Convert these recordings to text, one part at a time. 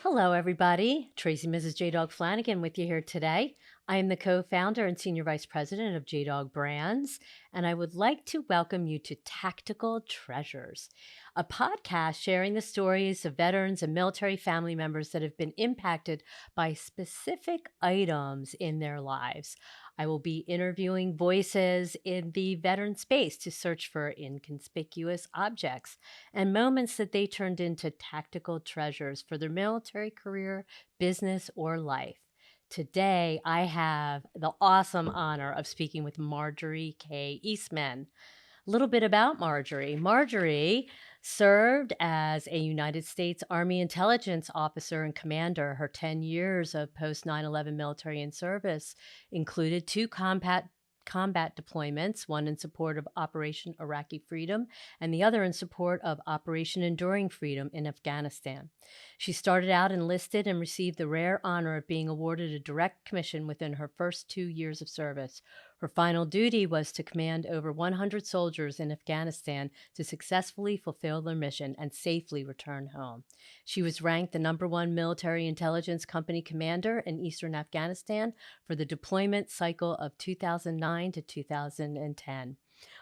Hello, everybody. Tracy Mrs. JDog Flanagan with you here today. I am the co-founder and senior vice president of JDog Brands, and I would like to welcome you to Tactical Treasures, a podcast sharing the stories of veterans and military family members that have been impacted by specific items in their lives. I will be interviewing voices in the veteran space to search for inconspicuous objects and moments that they turned into tactical treasures for their military career, business, or life. Today, I have the awesome honor of speaking with Marjorie K. Eastman. A little bit about Marjorie. Marjorie served as a United States Army intelligence officer and commander. Her 10 years of post 9/11 military in service included two combat deployments, one in support of Operation Iraqi Freedom and the other in support of Operation Enduring Freedom in Afghanistan. She started out enlisted and received the rare honor of being awarded a direct commission within her first 2 years of service. Her final duty was to command over 100 soldiers in Afghanistan to successfully fulfill their mission and safely return home. She was ranked the #1 military intelligence company commander in eastern Afghanistan for the deployment cycle of 2009 to 2010.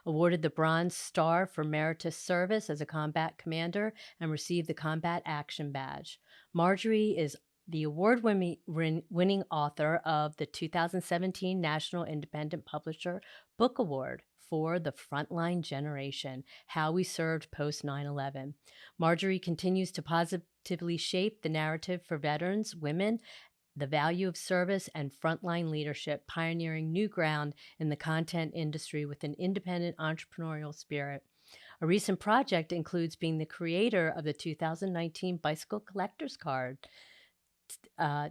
Awarded the Bronze Star for meritorious service as a combat commander and received the Combat Action Badge. Marjorie is the award-winning author of the 2017 National Independent Publisher Book Award for The Frontline Generation, How We Served Post 9/11. Marjorie continues to positively shape the narrative for veterans, women, the value of service, and frontline leadership, pioneering new ground in the content industry with an independent entrepreneurial spirit. A recent project includes being the creator of the 2019 Bicycle Collector's Card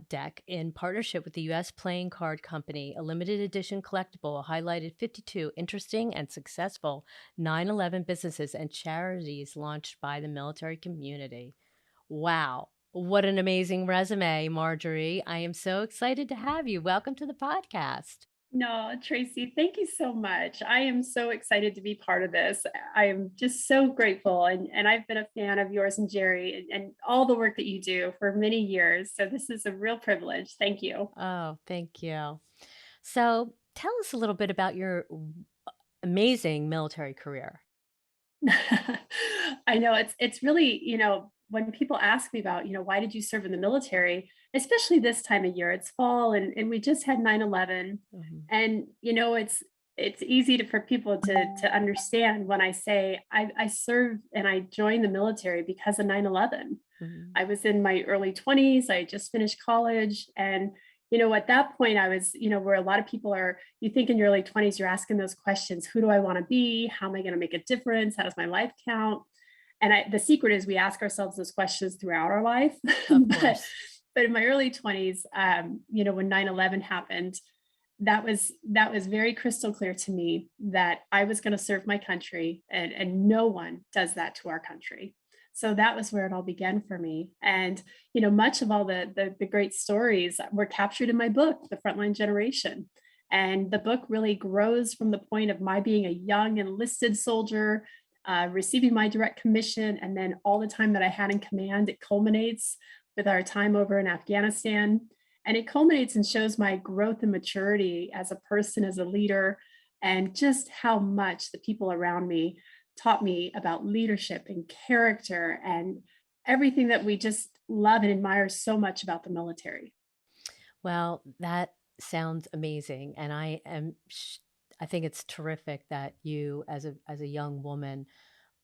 deck in partnership with the U.S. Playing Card Company. A limited edition collectible highlighted 52 interesting and successful 9/11 businesses and charities launched by the military community. Wow. What an amazing resume, Marjorie. I am so excited to have you. Welcome to the podcast. No, Tracy, thank you so much. I am so excited to be part of this. I am just so grateful. And I've been a fan of yours and Jerry and all the work that you do for many years. So this is a real privilege. Thank you. Oh, thank you. So tell us a little bit about your amazing military career. I know it's really, when people ask me about, why did you serve in the military, especially this time of year, it's fall and we just had 9/11. Mhm. And, it's easy for people to understand when I say I served and I joined the military because of 9/11. Mhm. I was in my early 20s. I just finished college. And, at that point, I was, where a lot of people are, you think in your early 20s, you're asking those questions. Who do I want to be? How am I going to make a difference? How does my life count? And the secret is we ask ourselves those questions throughout our life. Of but course. but in my early 20s, when 9/11 happened, that was very crystal clear to me that I was going to serve my country, and no one does that to our country. So that was where it all began for me. And much of all the great stories were captured in my book, The Frontline Generation. And the book really grows from the point of my being a young enlisted soldier, receiving my direct commission, and then all the time that I had in command. It culminates with our time over in Afghanistan, and it culminates and shows my growth and maturity as a person, as a leader, and just how much the people around me taught me about leadership and character and everything that we just love and admire so much about the military. Well, that sounds amazing, and I think it's terrific that you, as a young woman,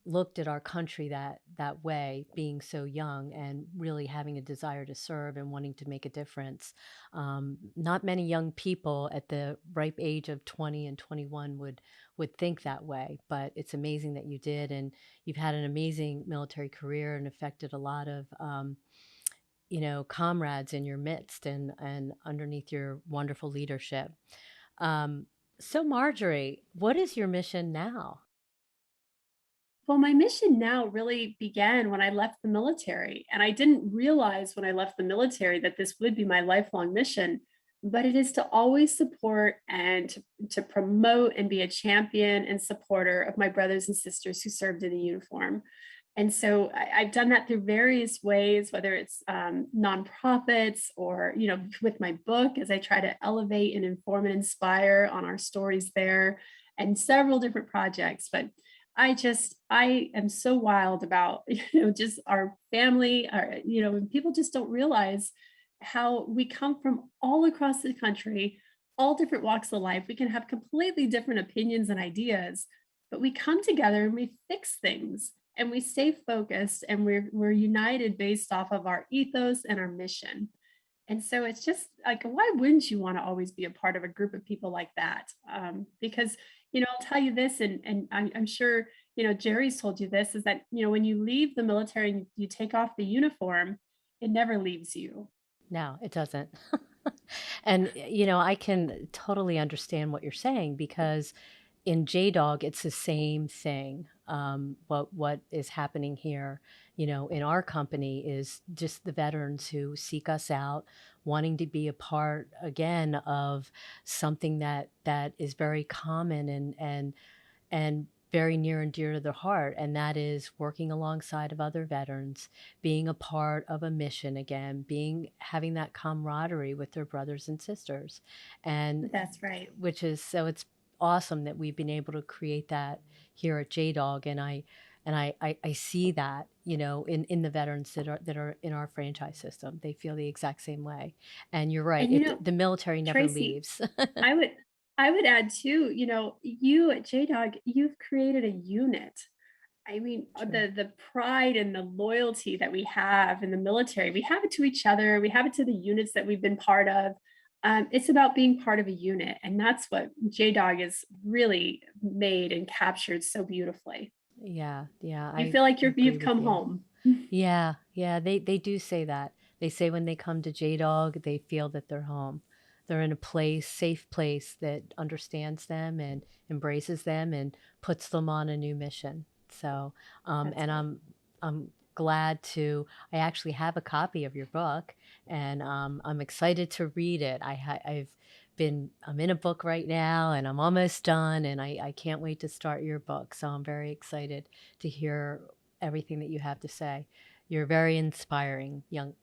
looked at our country that way, being so young and really having a desire to serve and wanting to make a difference. Not many young people at the ripe age of 20 and 21 would think that way, but it's amazing that you did, and you've had an amazing military career and affected a lot of comrades in your midst and underneath your wonderful leadership. Um, so Marjorie, what is your mission now? Well, my mission now really began when I left the military. And I didn't realize when I left the military that this would be my lifelong mission, but it is to always support and to promote and be a champion and supporter of my brothers and sisters who served in the uniform. And so I've done that through various ways, whether it's nonprofits or, with my book, as I try to elevate and inform and inspire on our stories there, and several different projects. But I am so wild about, just our family, and people just don't realize how we come from all across the country, all different walks of life. We can have completely different opinions and ideas, but we come together and we fix things and we stay focused and we're united based off of our ethos and our mission. And so it's just like, why wouldn't you want to always be a part of a group of people like that? Because I'll tell you this, and I'm sure Jerry's told you this, is that when you leave the military and you take off the uniform, it never leaves you. No, it doesn't. And, I can totally understand what you're saying because in JDog, it's the same thing. What is happening here, in our company is just the veterans who seek us out, wanting to be a part again of something that is very common and very near and dear to their heart, and that is working alongside of other veterans, being a part of a mission again, having that camaraderie with their brothers and sisters, and That's right. which is so it's awesome that we've been able to create that here at JDog, and I see that in the veterans that are in our franchise system. They feel the exact same way, and you're right. And The military never Tracy, leaves. I would I would add too, you at JDog, you've created a unit. I mean, True. the pride and the loyalty that we have in the military, we have it to each other, we have it to the units that we've been part of. It's about being part of a unit, and that's what JDog has really made and captured so beautifully. Yeah, yeah, You I feel like agree you've with come you. home. Yeah, yeah, they do say that. They say when they come to JDog, they feel that they're home. They're in a safe place that understands them and embraces them and puts them on a new mission. So, That's and right. I'm glad to. I actually have a copy of your book, and I'm excited to read it. I'm in a book right now, and I'm almost done, and I can't wait to start your book. So I'm very excited to hear everything that you have to say. You're a very inspiring young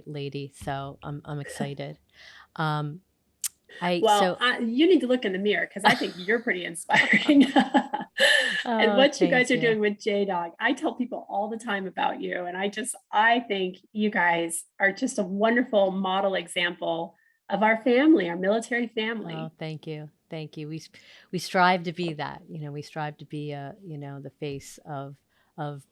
lady, so I'm excited. Um, I Well, so you need to look in the mirror because I think you're pretty inspiring. And Oh, what you guys thank are you. doing with JDog, I tell people all the time about you. And I think you guys are just a wonderful model example of our family, our military Oh, family. thank you. Thank you. We strive to be that. We strive to be the face of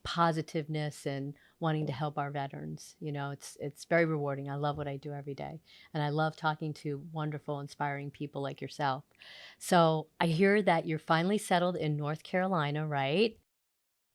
positiveness and wanting to help our veterans. It's very rewarding. I love what I do every day. And I love talking to wonderful, inspiring people like yourself. So, I hear that you're finally settled in North Carolina, right?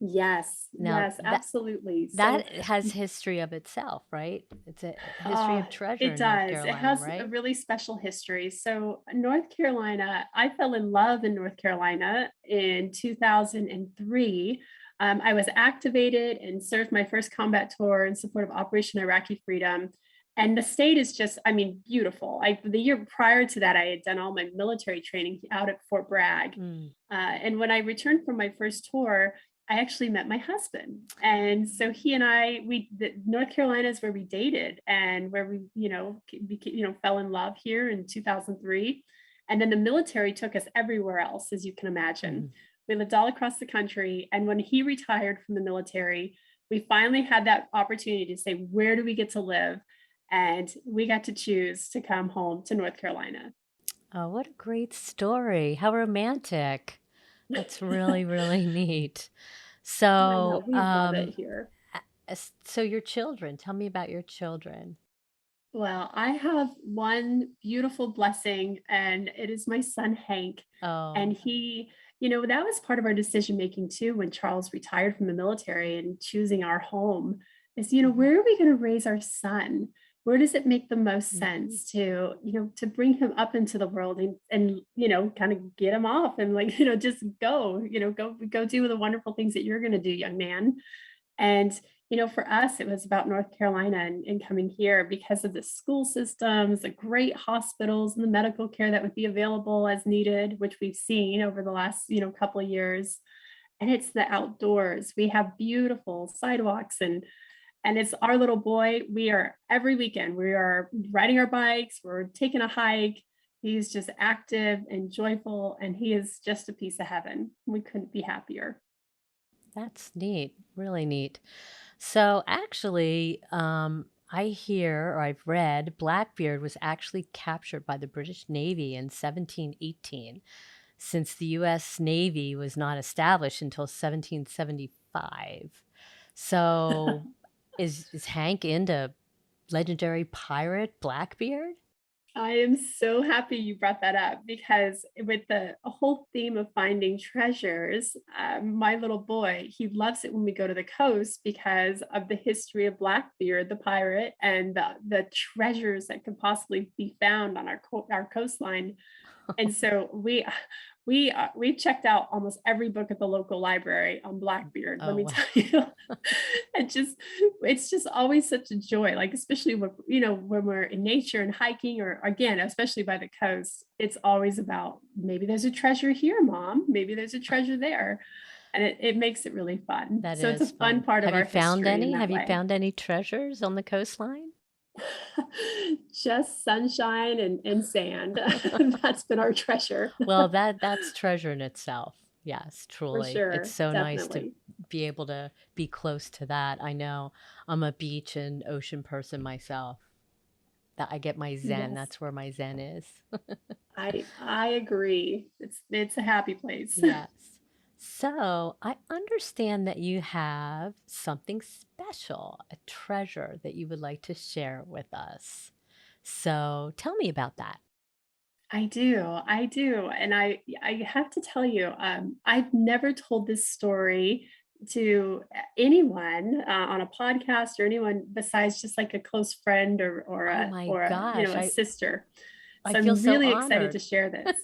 Yes, Now, yes, absolutely. So, that has history of itself, right? It's a history of treasure it in North does. It Carolina, has a right? really special history. So, North Carolina, I fell in love in North Carolina in 2003. I was activated and served my first combat tour in support of Operation Iraqi Freedom. And the state is just, I mean, beautiful. The year prior to that, I had done all my military training out at Fort Bragg. Mm. And when I returned from my first tour, I actually met my husband. And so he and I, North Carolina is where we dated and where we, fell in love here in 2003. And then the military took us everywhere else, as you can imagine. Mhm. We lived all across the country. And when he retired from the military, we finally had that opportunity to say, where do we get to live? And we got to choose to come home to North Carolina. Oh, what a great story. How romantic. That's really, really neat. I know So, we love it here. so your children, tell me about your children. Well, I have one beautiful blessing, and it is my son, Hank. And Oh, that was part of our decision making too when Charles retired from the military and choosing our home is, mhm, where are we going to raise our son? Where does it make the most mhm. sense to bring him up into the world and kind of get him off and like, just go do the wonderful things that you're going to do, young man. And, for us, it was about North Carolina and coming here because of the school systems, the great hospitals, and the medical care that would be available as needed, which we've seen over the last, couple of years. and it's the outdoors. We have beautiful sidewalks and it's our little boy. We are every weekend, we are riding our bikes, we're taking a hike. He's just active and joyful, and he is just a piece of heaven. We couldn't be happier. That's neat, really neat. So actually, I hear or I've read Blackbeard was actually captured by the British Navy in 1718, since the U.S. Navy was not established until 1775. So is Hank into legendary pirate Blackbeard? I am so happy you brought that up because with the whole theme of finding treasures, my little boy, he loves it when we go to the coast because of the history of Blackbeard, the pirate, and the treasures that could possibly be found on our coastline. And so we've checked out almost every book at the local library on Blackbeard, let Oh, me wow. tell you. It just it's just always such a joy, like, especially when, when we're in nature and hiking or again, especially by the coast, it's always about, "Maybe there's a treasure here, mom. Maybe there's a treasure there." And it makes it really fun. That So it's a is fun fun. part of Have you our found history in any? that Have you way. found any treasures on the coastline? Just sunshine and sand. That's been our treasure. Well, that's treasure in itself. Yes, For truly. It's sure, so nice to definitely. be able to be close to that. I know I'm a beach and ocean person myself. That I get my zen. Yes, That's where my zen is. I agree. It's a happy place. Yes. So I understand that you have something special, a treasure that you would like to share with us. So tell me about that. I do, and I have to tell you, I've never told this story to anyone on a podcast or anyone besides just like a close friend Oh my or a gosh, a sister. I So feel I'm so really excited to honored. share this.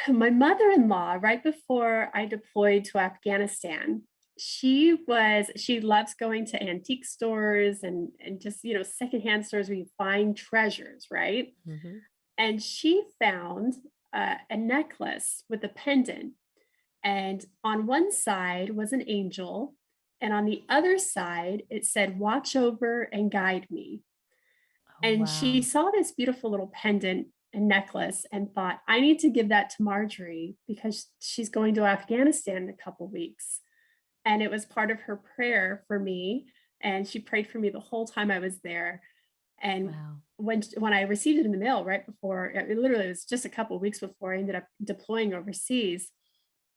My mother-in-law, right before I deployed to Afghanistan, she loves going to antique stores and just secondhand stores where you find treasures, right? Mhm. And she found a necklace with a pendant, and on one side was an angel, and on the other side it said, "Watch over and guide me." Oh, And she wow. saw this beautiful little pendant and necklace and thought, "I need to give that to Marjorie because she's going to Afghanistan in a couple weeks." And it was part of her prayer for me. And she prayed for me the whole time I was there. And Wow. when I received it in the mail right before, it literally was just a couple weeks before I ended up deploying overseas,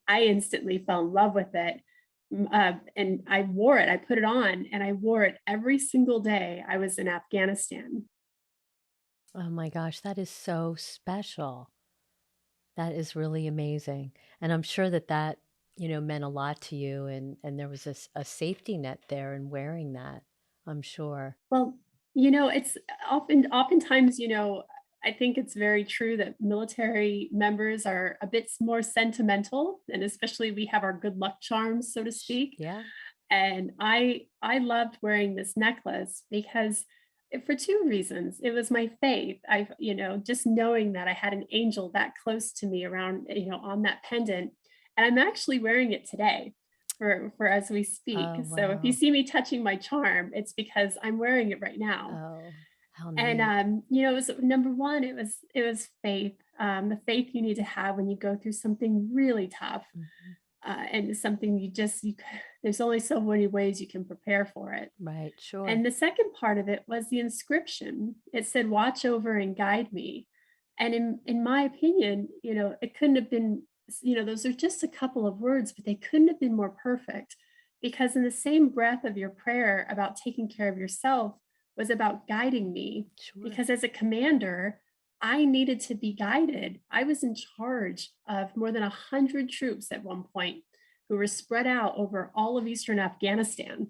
I instantly fell in love with it. And I wore it. I put it on and I wore it every single day I was in Afghanistan. Oh my gosh, that is so special. That is really amazing. And I'm sure that meant a lot to you and there was a safety net there in wearing that. I'm sure. Well, it's oftentimes, I think it's very true that military members are a bit more sentimental, and especially we have our good luck charms, so to speak. Yeah. And I loved wearing this necklace because for two reasons. It was my faith. Just knowing that I had an angel that close to me around, on that pendant. And I'm actually wearing it today for as we speak. Oh, So if you wow. see me touching my charm, it's because I'm wearing it right now. Oh, how And neat. it was number one, it was faith. The faith you need to have when you go through something really tough Mhm. and it's something there's only so many ways you can prepare for it. Right, And sure. the second part of it was the inscription. It said, "Watch over and guide me." And in my opinion, it couldn't have been, those are just a couple of words, but they couldn't have been more perfect because in the same breath of your prayer about taking care of yourself was about guiding me. Sure. Because as a commander, I needed to be guided. I was in charge of more than 100 troops at one point who were spread out over all of Eastern Afghanistan.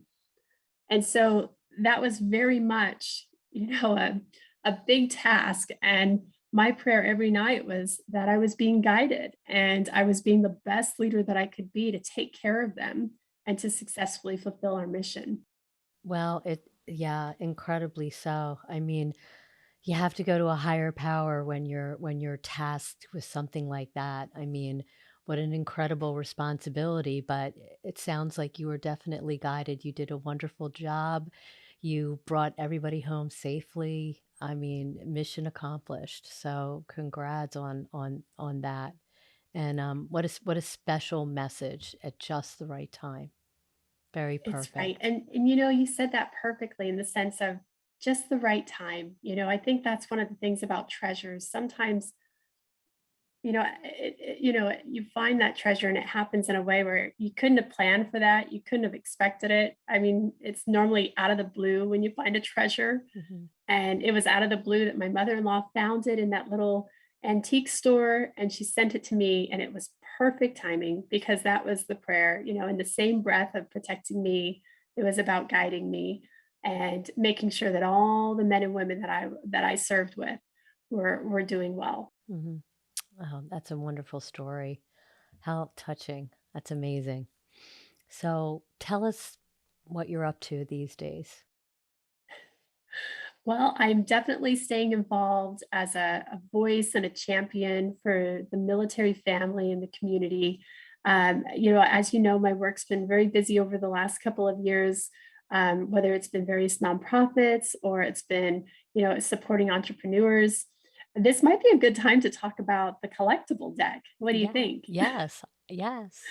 And so that was very much, a big task. And my prayer every night was that I was being guided and I was being the best leader that I could be to take care of them and to successfully fulfill our mission. Well, yeah, incredibly so. I mean, you have to go to a higher power when you're tasked with something like that. I mean, What an incredible responsibility, but it sounds like you were definitely guided. You did a wonderful job. You brought everybody home safely. I mean, mission accomplished. So congrats on that. And what a special message at just the right time. Very It's right. perfect. And you said that perfectly in the sense of just the right time. I think that's one of the things about treasures. Sometimes, you find that treasure and it happens in a way where you couldn't have planned for that. You couldn't have expected it. I mean, it's normally out of the blue when you find a treasure. Mhm. And it was out of the blue that my mother-in-law found it in that little antique store, and she sent it to me, and it was perfect timing because that was the prayer, in the same breath of protecting me, it was about guiding me and making sure that all the men and women that I served with were doing well. Mhm. Oh, that's a wonderful story. How touching. That's amazing. So tell us what you're up to these days. Well, I'm definitely staying involved as a voice and a champion for the military family and the community. As you know, my work's been very busy over the last couple of years, whether it's been various nonprofits or it's been, supporting entrepreneurs. This might be a good time to talk about the collectible deck. What do you Yeah. think? Yes. Yes.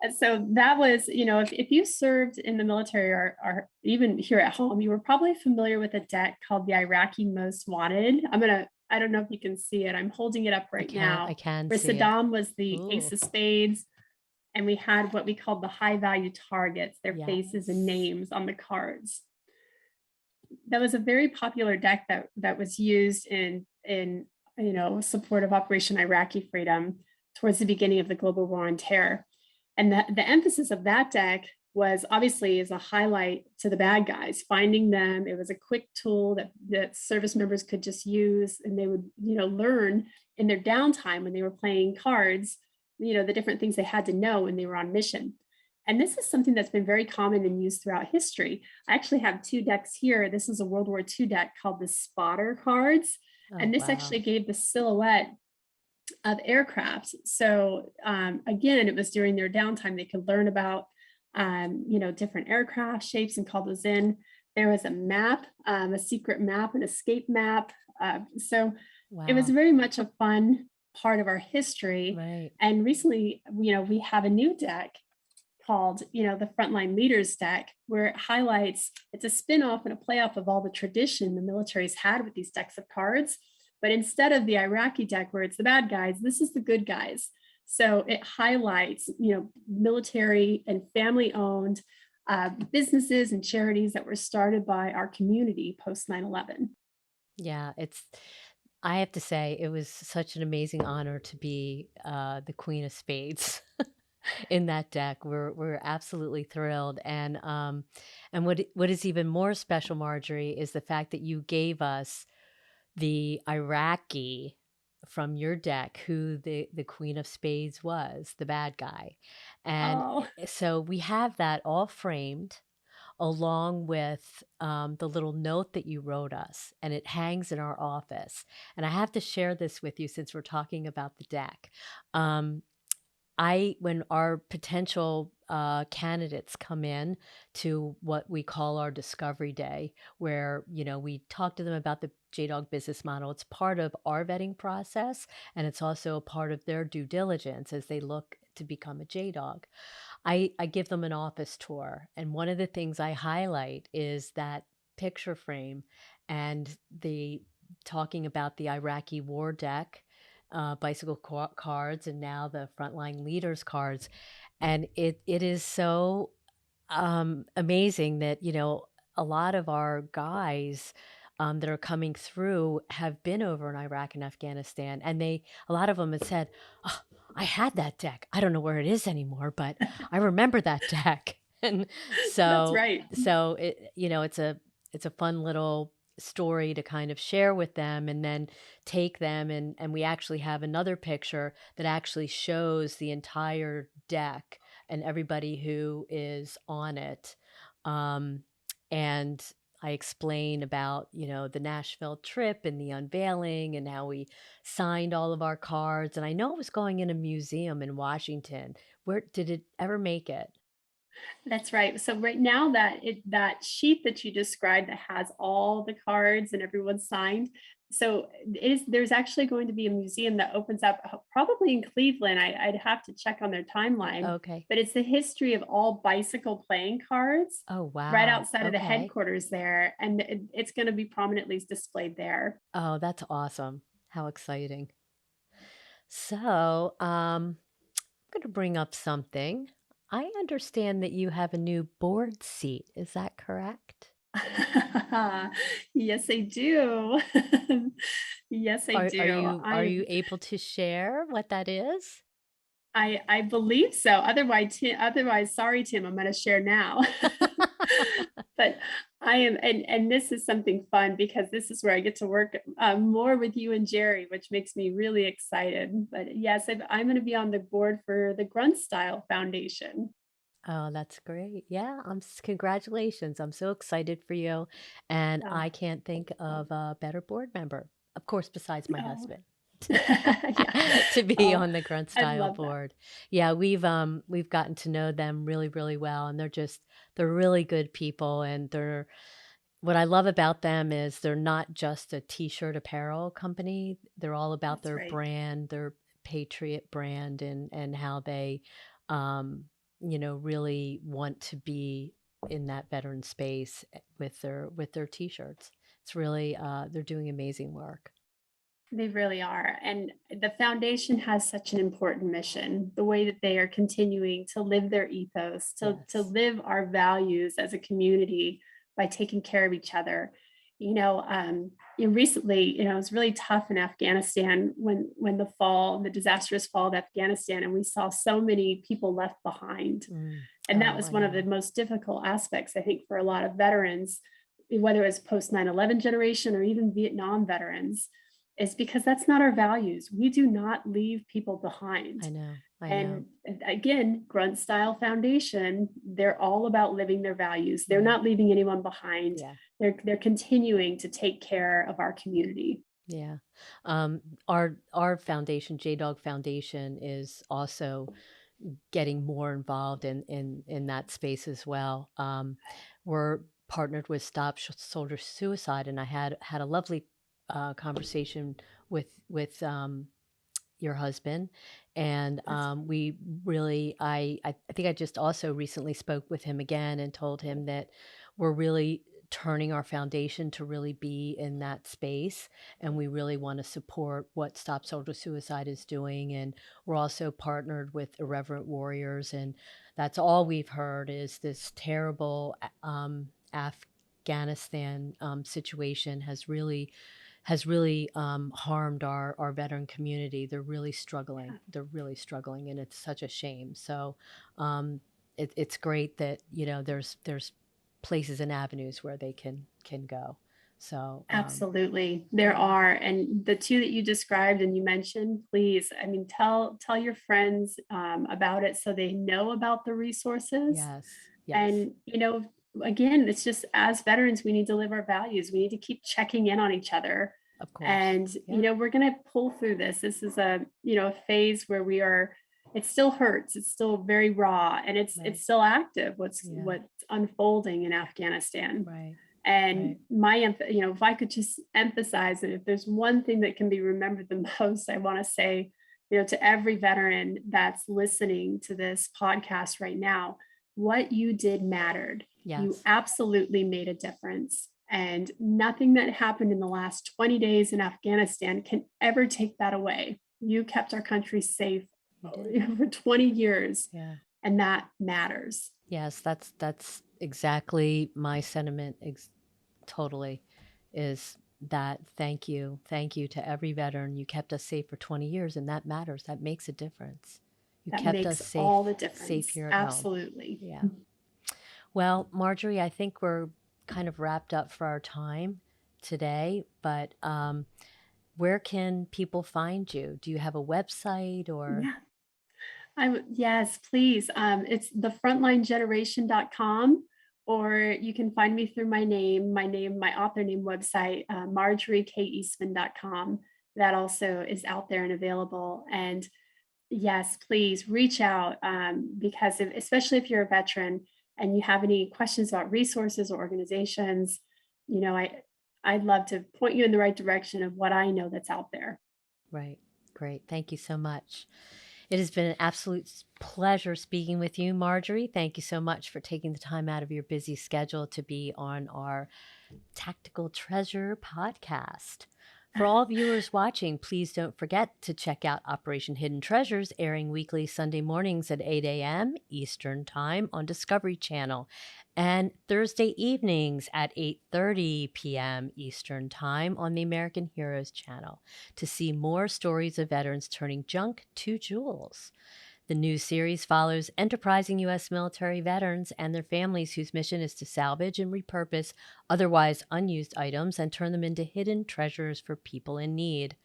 And so that was, if you served in the military or even here at home, you were probably familiar with a deck called the Iraqi Most Wanted. I don't know if you can see it. I'm holding it up right I now, can where see it. Saddam was the ace Ooh, of spades, and we had what we called the high value targets, their faces and yes. names on the cards. That was a very popular deck that was used in support of Operation Iraqi Freedom towards the beginning of the global war on terror. And the emphasis of that deck was obviously as a highlight to the bad guys, finding them. It was a quick tool that service members could just use, and they would, learn in their downtime when they were playing cards, the different things they had to know when they were on mission. And this is something that's been very common and used throughout history. I actually have two decks here. This is a World War II deck called the Spotter cards. Oh, And this wow. actually gave the silhouette of aircraft. So again, it was during their downtime they could learn about different aircraft shapes and call those in. There was a map, a secret map, an escape map. So it was Wow. very much a fun part of our history. Right. And recently, we have a new deck called, the Frontline Leaders deck, where it highlights, it's a spin-off and a play off of all the tradition the military's had with these decks of cards. But instead of the Iraqi deck where it's the bad guys, this is the good guys. So it highlights, military and family owned businesses and charities that were started by our community post 9/11. Yeah, I have to say it was such an amazing honor to be, the queen of spades in that deck. We're absolutely thrilled, and what is even more special, Marjorie, is the fact that you gave us the Iraqi from your deck, who the queen of spades was, the bad guy, and, Oh, so we have that all framed along with, the little note that you wrote us, and it hangs in our office, and I have to share this with you since we're talking about the deck. Um, when our potential, candidates come in to what we call our discovery day, where, we talk to them about the JDog business model. It's part of our vetting process, and it's also a part of their due diligence as they look to become a JDog. I give them an office tour, and one of the things I highlight is that picture frame and the talking about the Iraqi war deck, bicycle cards, and now the Frontline Leaders cards, and it is so amazing that, a lot of our guys, that are coming through have been over in Iraq and Afghanistan, and a lot of them had said, "Oh, I had that deck. I don't know where it is anymore, but I remember that deck." And that's so right. it's a fun little story to kind of share with them and then take them and we actually have another picture that actually shows the entire deck and everybody who is on it. Um, and I explain about, the Nashville trip and the unveiling and how we signed all of our cards. And I know it was going in a museum in Washington. Where did it ever make it? That's right. So right now that sheet that you described that has all the cards and everyone's signed. So there's actually going to be a museum that opens up probably in Cleveland. I'd have to check on their timeline, Okay. but it's the history of all bicycle playing cards Oh, right wow. outside of the Okay. headquarters there, and it's going to be prominently displayed there. Oh, that's awesome. How exciting. So, I'm going to bring up something. I understand that you have a new board seat. Is that correct? Yes, I do. Yes, I Are do. you able to share what that is? I believe so. Otherwise, sorry, Tim, I'm gonna share now. But I am and this is something fun because this is where I get to work, more with you and Jerry, which makes me really excited. But yes, I'm gonna be on the board for the Grunt Style Foundation. Oh, that's great. Yeah, congratulations. I'm so excited for you. And Oh, I can't think of a better board member, of course, besides my oh. husband. Yeah. To be Oh, on the Grunt I Style love that. board. Yeah, we've gotten to know them really, really well, and they're really good people, and what I love about them is they're not just a t-shirt apparel company. They're all about That's their right. brand, their patriot brand, and how they, um, really want to be in that veteran space with their t-shirts. It's really they're doing amazing work. They really are. And the foundation has such an important mission, the way that they are continuing to live their ethos, to Yes. live our values as a community by taking care of each other. Recently, it was really tough in Afghanistan when the disastrous fall of Afghanistan, and we saw so many people left behind. Mm. And that Oh, was I one of the know. most difficult aspects, I think, for a lot of veterans, whether it's post 9/11 generation or even Vietnam veterans, is because that's not our values. We do not leave people behind. I know. I know. And again, Grunt Style Foundation, they're all about living their values. They're Right. not leaving anyone behind. Yeah. They're continuing to take care of our community. Yeah. Our foundation, JDog Foundation, is also getting more involved in that space as well. We're partnered with Stop Soldier Suicide, and I had a lovely conversation with your husband, and That's we really I think I just also recently spoke with him again and told him that we're really turning our foundation to really be in that space, and we really want to support what Stop Soldier Suicide is doing. And we're also partnered with Irreverent Warriors, and that's all we've heard is this terrible Afghanistan situation has really harmed our veteran community. They're really struggling. They're really struggling, and it's such a shame. So, um, it's great that there's places and avenues where they can go. So, absolutely. There yeah, are. And the two that you described and you mentioned, please, I mean, tell your friends about it so they know about the resources. yes, yes, And, again, it's just as veterans, we need to live our values. We need to keep checking in on each other. of course, And, yeah, we're going to pull through this. This is a phase where it still hurts. It's still very raw and right, it's still active yeah, what's unfolding in Afghanistan. right, And right, if I could just emphasize that if there's one thing that can be remembered the most, I want to say, to every veteran that's listening to this podcast right now, what you did mattered. You yes, absolutely made a difference. And nothing that happened in the last 20 days in Afghanistan can ever take that away. You kept our country safe you did, for 20 years, yeah. and that matters. Yes, that's exactly my sentiment. Totally, is that thank you to every veteran. You kept us safe for 20 years, and that matters. That makes a difference. You That kept us makes all the safe difference. here at home. Absolutely. Yeah. Well, Marjorie, I think we're kind of wrapped up for our time today, but where can people find you? Do you have a website or? Yeah. Yes, please. It's the frontlinegeneration.com, or you can find me through my author name website, marjoriekeastman.com. That also is out there and available. And yes, please reach out, because especially if you're a veteran and you have any questions about resources or organizations, I'd love to point you in the right direction of what I know that's out there. Right. Great. Thank you so much. It has been an absolute pleasure speaking with you, Marjorie. Thank you so much for taking the time out of your busy schedule to be on our Tactical Treasure podcast. For all viewers watching, please don't forget to check out Operation Hidden Treasures, airing weekly Sunday mornings at 8 a.m. Eastern Time on Discovery Channel, and Thursday evenings at 8:30 p.m. Eastern Time on the American Heroes Channel to see more stories of veterans turning junk to jewels. The new series follows enterprising U.S. military veterans and their families whose mission is to salvage and repurpose otherwise unused items and turn them into hidden treasures for people in need.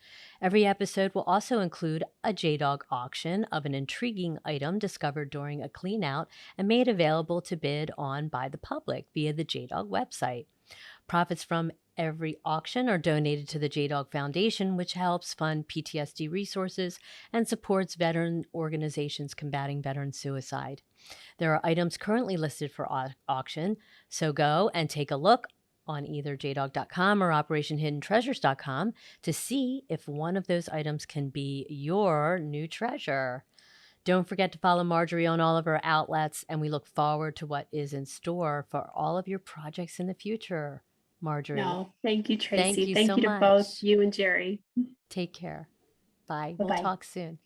Every episode will also include a JDog auction of an intriguing item discovered during a cleanout and made available to bid on by the public via the JDog website. Profits from every auction are donated to the JDog Foundation, which helps fund PTSD resources and supports veteran organizations combating veteran suicide. There are items currently listed for auction, so go and take a look on either jdog.com or operationhiddentreasures.com to see if one of those items can be your new treasure. Don't forget to follow Marjorie on all of her outlets, and we look forward to what is in store for all of your projects in the future. Marjorie, No, thank you, thank Tracy. you Thank so you to both much. you and Jerry. Take care. Bye. Bye We'll bye. talk soon.